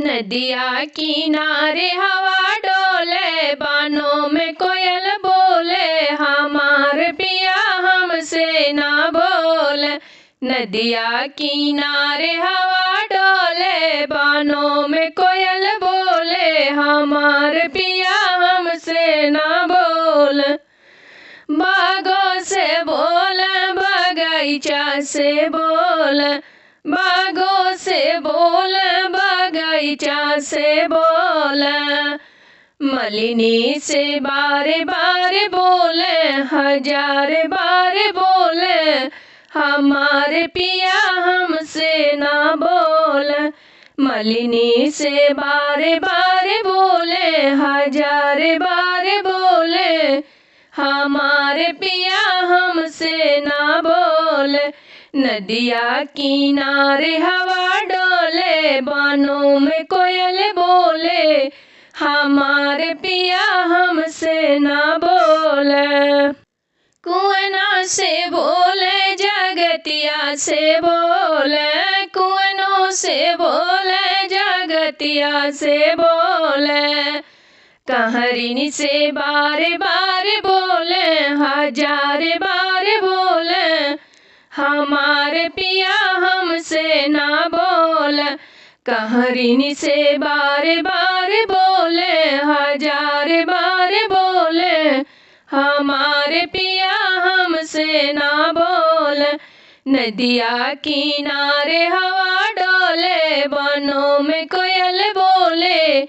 नदिया किनारे हवा डोले, बानों में कोयल बोले, हमार पिया हमसे ना बोले। नदिया किनारे हवा डोले, बानों में कोयल बोले, हमार पिया हमसे ना बोले। बागों से बोले, बगीचा से बोले, बागों से बोले, बगीचा से बोले। मलिनी से बारे बारे बोले, हजार बार बोले, हमारे पिया हमसे ना बोले। मलिनी से बारे बारे बोले, हजार बार बोले, हमारे पिया हमसे ना बोले। नदिया किनारे हवा डोले, बानों में कोयल बोले, हमारे पिया हमसे ना बोले। कुआं से बोले, जगतिया से बोले, कुआं से बोले, जगतिया से बोले। कहरिनी से बारे बारे बोले, हजार बार बोले, हमारे पिया हमसे ना बोले। कहरिनी से बारे बारे बोले, हजार बार बोले, हमारे पिया हमसे ना बोले। नदिया किनारे हवा डोले, बानों में कोयल बोले,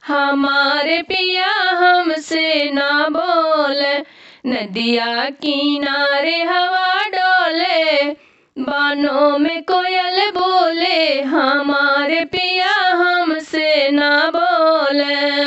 हमारे पिया हमसे ना बोले। नदिया किनारे हवा डोले, बानों में कोयल बोले, हमारे पिया हमसे ना बोले।